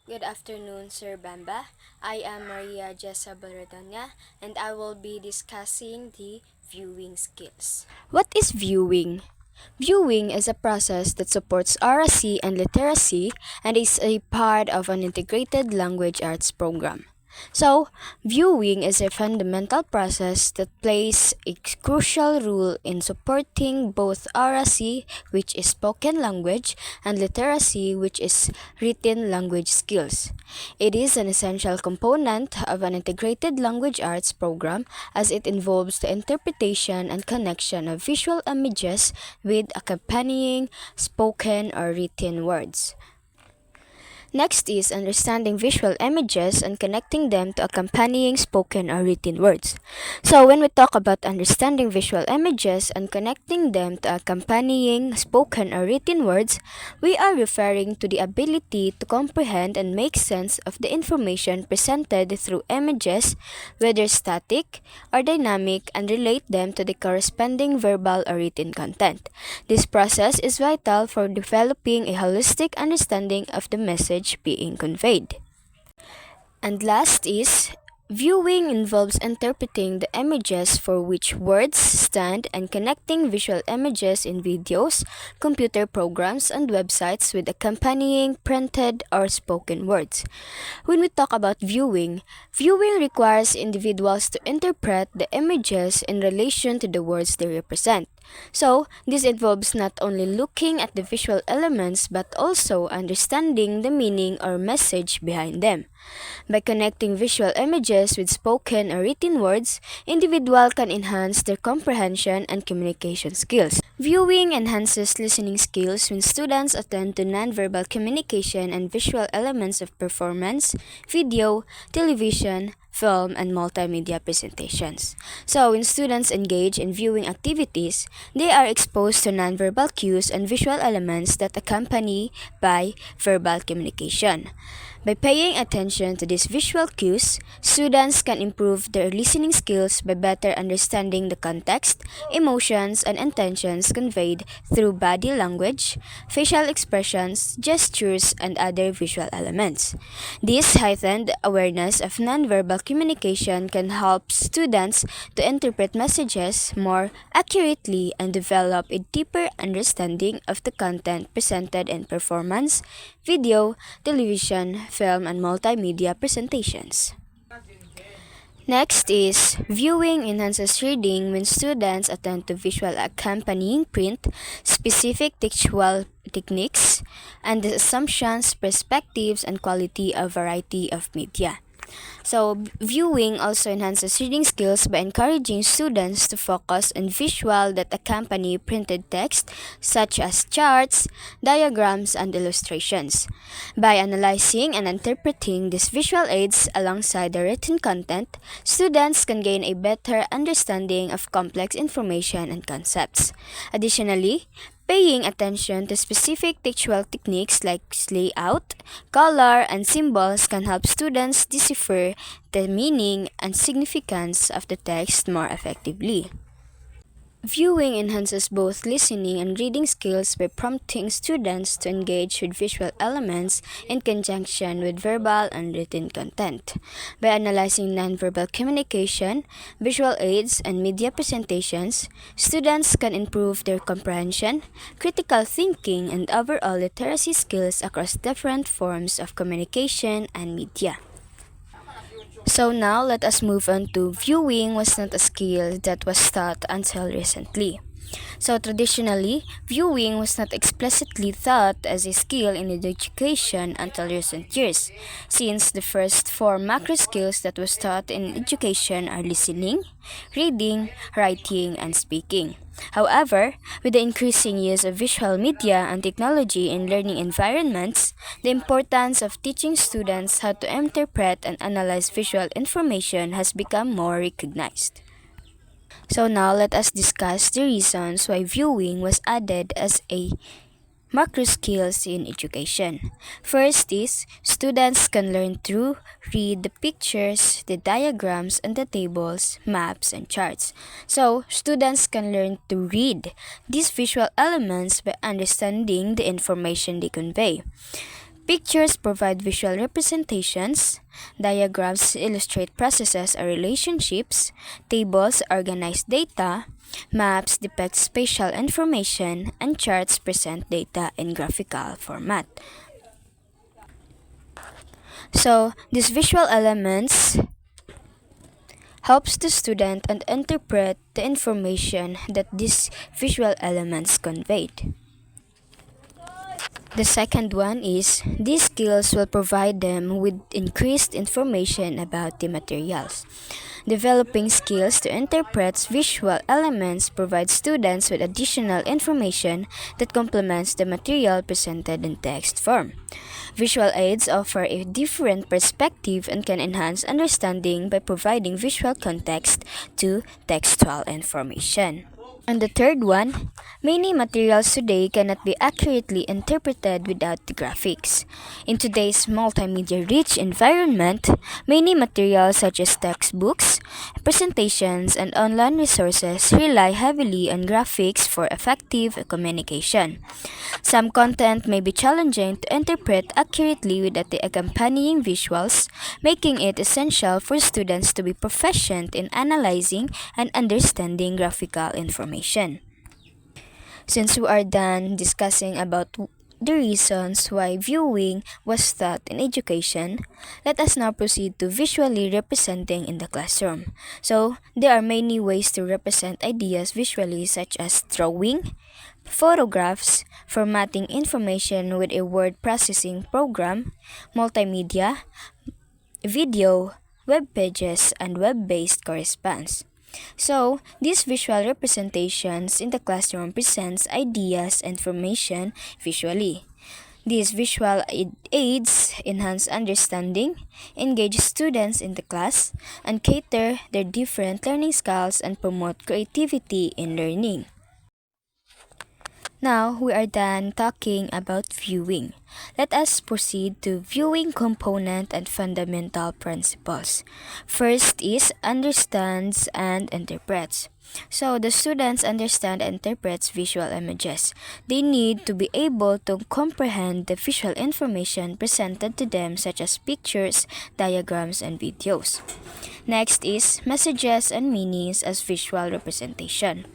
Good afternoon, Sir Bamba. I am Maria Jessa Balradona, and I will be discussing the viewing skills. What is viewing? Viewing is a process that supports oracy and literacy and is a part of an integrated language arts program. So, viewing is a fundamental process that plays a crucial role in supporting both oracy, which is spoken language, and literacy, which is written language skills. It is an essential component of an integrated language arts program as it involves the interpretation and connection of visual images with accompanying spoken or written words. Next is understanding visual images and connecting them to accompanying spoken or written words. So, when we talk about understanding visual images and connecting them to accompanying spoken or written words, we are referring to the ability to comprehend and make sense of the information presented through images, whether static or dynamic, and relate them to the corresponding verbal or written content. This process is vital for developing a holistic understanding of the message being conveyed. And last is viewing involves interpreting the images for which words stand and connecting visual images in videos, computer programs, and websites with accompanying printed or spoken words. When we talk about viewing, viewing requires individuals to interpret the images in relation to the words they represent. So, this involves not only looking at the visual elements but also understanding the meaning or message behind them. By connecting visual images with spoken or written words, individual can enhance their comprehension and communication skills. Viewing enhances listening skills when students attend to nonverbal communication and visual elements of performance, video, television, film, and multimedia presentations. So, when students engage in viewing activities, they are exposed to nonverbal cues and visual elements that accompany by verbal communication. By paying attention to these visual cues, students can improve their listening skills by better understanding the context, emotions, and intentions conveyed through body language, facial expressions, gestures, and other visual elements. This heightened awareness of nonverbal communication can help students to interpret messages more accurately and develop a deeper understanding of the content presented in performance, video, television, film, and multimedia presentations. Next is viewing enhances reading when students attend to visual accompanying print, specific textual techniques, and the assumptions, perspectives, and quality of variety of media. So, viewing also enhances reading skills by encouraging students to focus on visual that accompany printed text, such as charts, diagrams, and illustrations. By analyzing and interpreting these visual aids alongside the written content, students can gain a better understanding of complex information and concepts. Additionally, paying attention to specific textual techniques like layout, color, and symbols can help students decipher the meaning and significance of the text more effectively. Viewing enhances both listening and reading skills by prompting students to engage with visual elements in conjunction with verbal and written content. By analyzing nonverbal communication, visual aids, and media presentations, students can improve their comprehension, critical thinking, and overall literacy skills across different forms of communication and media. So now let us move on to viewing was not a skill that was taught until recently. So traditionally, viewing was not explicitly taught as a skill in education until recent years, since the first four macro skills that was taught in education are listening, reading, writing, and speaking. However, with the increasing use of visual media and technology in learning environments, the importance of teaching students how to interpret and analyze visual information has become more recognized. So now let us discuss the reasons why viewing was added as a macro skills in education. First is students can learn to read the pictures, the diagrams, and the tables, maps, and charts. So, students can learn to read these visual elements by understanding the information they convey. Pictures provide visual representations, diagrams illustrate processes or relationships, tables organize data, maps depict spatial information, and charts present data in graphical format. So, these visual elements helps the student and interpret the information that these visual elements conveyed. The second one is these skills will provide them with increased information about the materials. Developing skills to interpret visual elements provides students with additional information that complements the material presented in text form. Visual aids offer a different perspective and can enhance understanding by providing visual context to textual information. And the third one, many materials today cannot be accurately interpreted without the graphics. In today's multimedia-rich environment, many materials such as textbooks, presentations, and online resources rely heavily on graphics for effective communication. Some content may be challenging to interpret accurately without the accompanying visuals, making it essential for students to be proficient in analyzing and understanding graphical information. Since we are done discussing about the reasons why viewing was taught in education, let us now proceed to visually representing in the classroom. So, there are many ways to represent ideas visually, such as drawing, photographs, formatting information with a word processing program, multimedia, video, web pages, and web-based correspondence. So, these visual representations in the classroom presents ideas and information visually. These visual aids enhance understanding, engage students in the class, and cater their different learning styles and promote creativity in learning. Now, we are done talking about viewing. Let us proceed to viewing component and fundamental principles. First is understands and interprets. So, the students understand and interprets visual images. They need to be able to comprehend the visual information presented to them, such as pictures, diagrams, and videos. Next is messages and meanings as visual representation.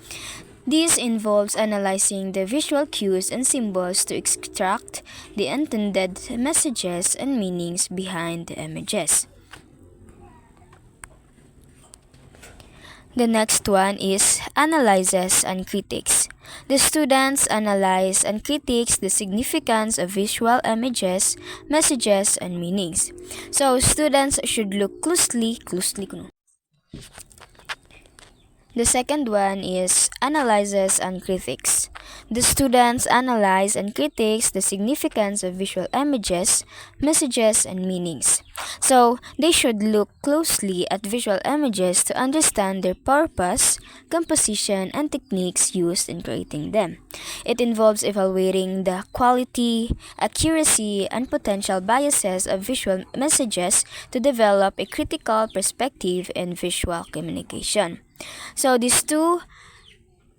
This involves analyzing the visual cues and symbols to extract the intended messages and meanings behind the images. The next one is analyzes and critiques. The students analyze and critiques the significance of visual images, messages, and meanings. So students should look closely. The second one is analyzes and critiques. The students analyze and critiques the significance of visual images, messages, and meanings. So, they should look closely at visual images to understand their purpose, composition, and techniques used in creating them. It involves evaluating the quality, accuracy, and potential biases of visual messages to develop a critical perspective in visual communication. So these two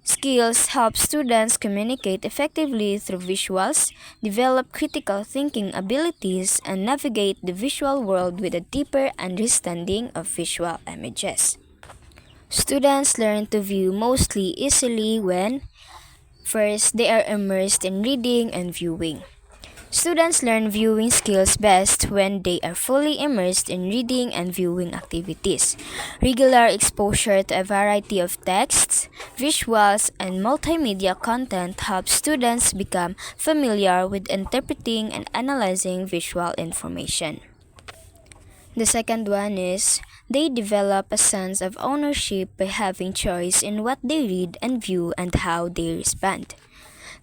skills help students communicate effectively through visuals, develop critical thinking abilities, and navigate the visual world with a deeper understanding of visual images. Students learn to view mostly easily when, first, they are immersed in reading and viewing. Students learn viewing skills best when they are fully immersed in reading and viewing activities. Regular exposure to a variety of texts, visuals, and multimedia content helps students become familiar with interpreting and analyzing visual information. The second one is they develop a sense of ownership by having choice in what they read and view and how they respond.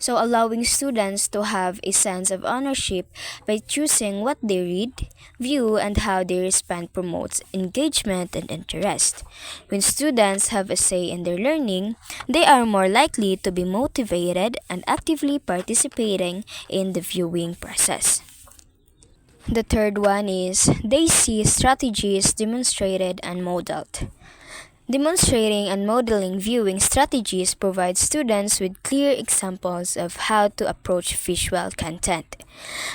So allowing students to have a sense of ownership by choosing what they read, view, and how they respond promotes engagement and interest. When students have a say in their learning, they are more likely to be motivated and actively participating in the viewing process. The third one is they see strategies demonstrated and modeled. Demonstrating and modeling viewing strategies provides students with clear examples of how to approach visual content.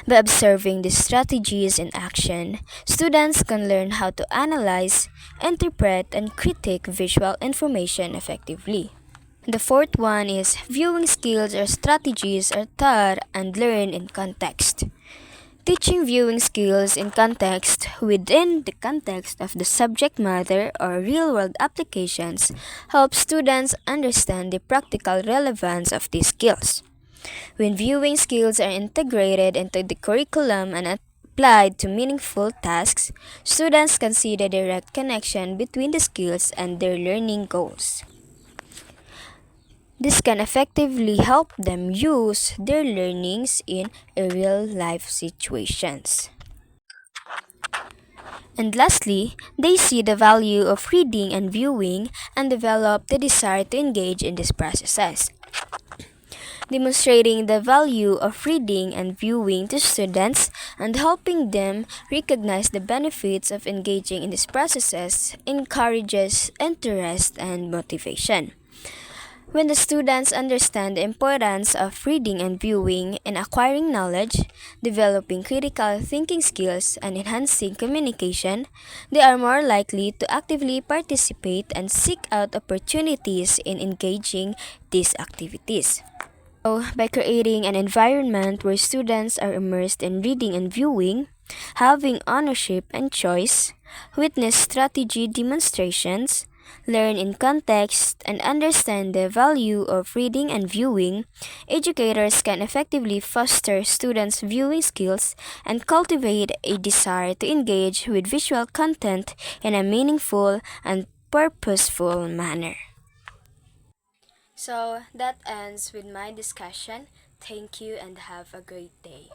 By observing these strategies in action, students can learn how to analyze, interpret, and critique visual information effectively. The fourth one is viewing skills or strategies are taught and learned in context. Teaching viewing skills in context within the context of the subject matter or real world applications helps students understand the practical relevance of these skills. When viewing skills are integrated into the curriculum and applied to meaningful tasks, students can see the direct connection between the skills and their learning goals. This can effectively help them use their learnings in real life situations. And lastly, they see the value of reading and viewing and develop the desire to engage in these processes. Demonstrating the value of reading and viewing to students and helping them recognize the benefits of engaging in these processes encourages interest and motivation. When the students understand the importance of reading and viewing in acquiring knowledge, developing critical thinking skills, and enhancing communication, they are more likely to actively participate and seek out opportunities in engaging these activities. So, by creating an environment where students are immersed in reading and viewing, having ownership and choice, witness strategy demonstrations, learn in context, and understand the value of reading and viewing, educators can effectively foster students' viewing skills and cultivate a desire to engage with visual content in a meaningful and purposeful manner. So that ends with my discussion. Thank you and have a great day.